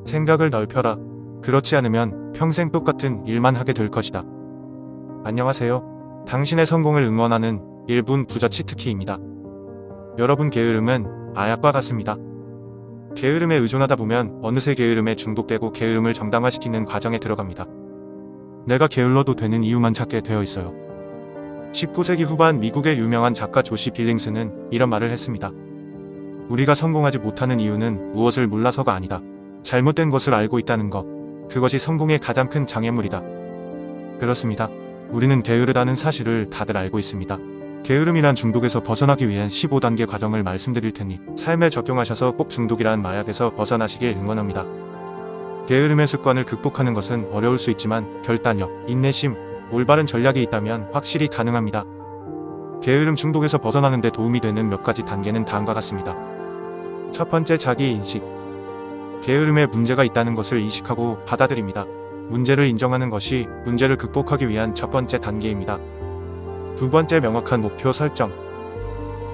생각을 넓혀라. 그렇지 않으면 평생 똑같은 일만 하게 될 것이다. 안녕하세요. 당신의 성공을 응원하는 1분 부자 치트키입니다. 여러분, 게으름은 마약과 같습니다. 게으름에 의존하다 보면 어느새 게으름에 중독되고 게으름을 정당화시키는 과정에 들어갑니다. 내가 게을러도 되는 이유만 찾게 되어 있어요. 19세기 후반 미국의 유명한 작가 조시 빌링스는 이런 말을 했습니다. 우리가 성공하지 못하는 이유는 무엇을 몰라서가 아니다. 잘못된 것을 알고 있다는 것. 그것이 성공의 가장 큰 장애물이다. 그렇습니다. 우리는 게으르다는 사실을 다들 알고 있습니다. 게으름이란 중독에서 벗어나기 위한 15단계 과정을 말씀드릴 테니 삶에 적용하셔서 꼭 중독이란 마약에서 벗어나시길 응원합니다. 게으름의 습관을 극복하는 것은 어려울 수 있지만 결단력, 인내심, 올바른 전략이 있다면 확실히 가능합니다. 게으름 중독에서 벗어나는 데 도움이 되는 몇 가지 단계는 다음과 같습니다. 첫 번째, 자기인식. 게으름에 문제가 있다는 것을 인식하고 받아들입니다. 문제를 인정하는 것이 문제를 극복하기 위한 첫 번째 단계입니다. 두 번째, 명확한 목표 설정.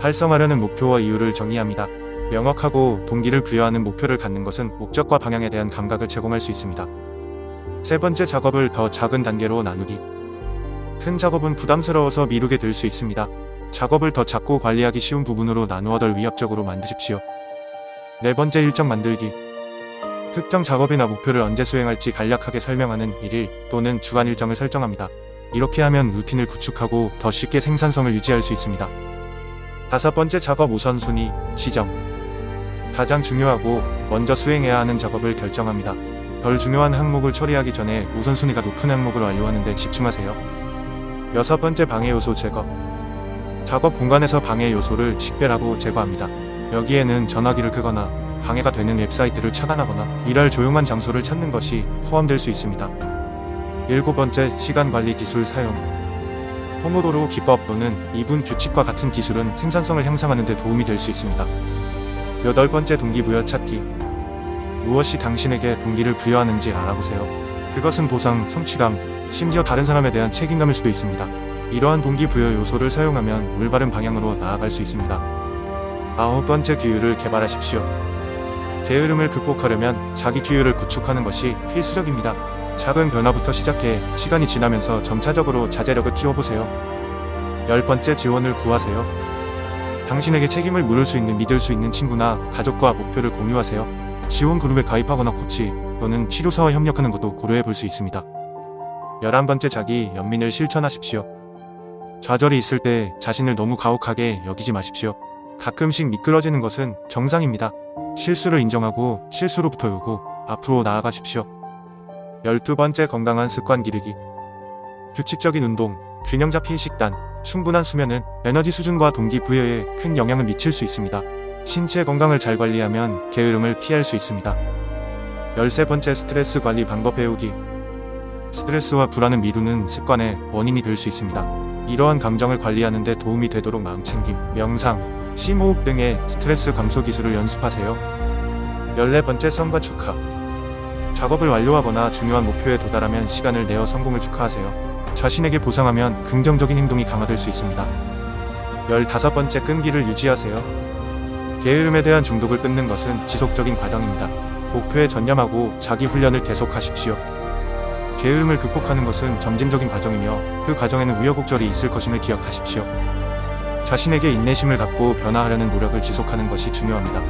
달성하려는 목표와 이유를 정의합니다. 명확하고 동기를 부여하는 목표를 갖는 것은 목적과 방향에 대한 감각을 제공할 수 있습니다. 세 번째, 작업을 더 작은 단계로 나누기. 큰 작업은 부담스러워서 미루게 될 수 있습니다. 작업을 더 작고 관리하기 쉬운 부분으로 나누어 덜 위협적으로 만드십시오. 네 번째, 일정 만들기. 특정 작업이나 목표를 언제 수행할지 간략하게 설명하는 일일 또는 주간 일정을 설정합니다. 이렇게 하면 루틴을 구축하고 더 쉽게 생산성을 유지할 수 있습니다. 다섯 번째, 작업 우선순위 지정. 가장 중요하고 먼저 수행해야 하는 작업을 결정합니다. 덜 중요한 항목을 처리하기 전에 우선순위가 높은 항목을 완료하는 데 집중하세요. 여섯 번째, 방해 요소 제거. 작업 공간에서 방해 요소를 식별하고 제거합니다. 여기에는 전화기를 끄거나 방해가 되는 웹사이트를 차단하거나 일할 조용한 장소를 찾는 것이 포함될 수 있습니다. 일곱 번째, 시간 관리 기술 사용. 포모도로 기법 또는 2분 규칙과 같은 기술은 생산성을 향상하는 데 도움이 될 수 있습니다. 여덟 번째, 동기부여 찾기. 무엇이 당신에게 동기를 부여하는지 알아보세요. 그것은 보상, 성취감, 심지어 다른 사람에 대한 책임감일 수도 있습니다. 이러한 동기부여 요소를 사용하면 올바른 방향으로 나아갈 수 있습니다. 아홉 번째, 규율을 개발하십시오. 게으름을 극복하려면 자기 규율을 구축하는 것이 필수적입니다. 작은 변화부터 시작해 시간이 지나면서 점차적으로 자제력을 키워보세요. 열 번째, 지원을 구하세요. 당신에게 책임을 물을 수 있는 믿을 수 있는 친구나 가족과 목표를 공유하세요. 지원 그룹에 가입하거나 코치 또는 치료사와 협력하는 것도 고려해 볼 수 있습니다. 11번째, 자기 연민을 실천하십시오. 좌절이 있을 때 자신을 너무 가혹하게 여기지 마십시오. 가끔씩 미끄러지는 것은 정상입니다. 실수를 인정하고 실수로부터 배우고 앞으로 나아가십시오. 12번째, 건강한 습관 기르기. 규칙적인 운동, 균형 잡힌 식단, 충분한 수면은 에너지 수준과 동기부여에 큰 영향을 미칠 수 있습니다. 신체 건강을 잘 관리하면 게으름을 피할 수 있습니다. 13번째, 스트레스 관리 방법 배우기. 스트레스와 불안은 미루는 습관의 원인이 될 수 있습니다. 이러한 감정을 관리하는 데 도움이 되도록 마음챙김, 명상, 심호흡 등의 스트레스 감소 기술을 연습하세요. 14번째, 성과 축하. 작업을 완료하거나 중요한 목표에 도달하면 시간을 내어 성공을 축하하세요. 자신에게 보상하면 긍정적인 행동이 강화될 수 있습니다. 15번째, 끈기를 유지하세요. 게으름에 대한 중독을 끊는 것은 지속적인 과정입니다. 목표에 전념하고 자기 훈련을 계속하십시오. 게으름을 극복하는 것은 점진적인 과정이며 그 과정에는 우여곡절이 있을 것임을 기억하십시오. 자신에게 인내심을 갖고 변화하려는 노력을 지속하는 것이 중요합니다.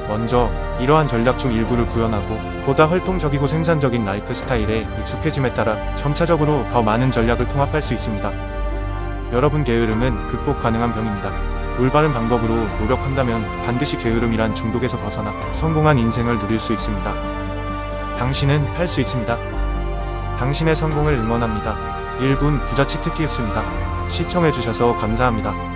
먼저 이러한 전략 중 일부를 구현하고 보다 활동적이고 생산적인 라이프 스타일에 익숙해짐에 따라 점차적으로 더 많은 전략을 통합할 수 있습니다. 여러분, 게으름은 극복 가능한 병입니다. 올바른 방법으로 노력한다면 반드시 게으름이란 중독에서 벗어나 성공한 인생을 누릴 수 있습니다. 당신은 할 수 있습니다. 당신의 성공을 응원합니다. 1분 부자 치트키였습니다. 시청해주셔서 감사합니다.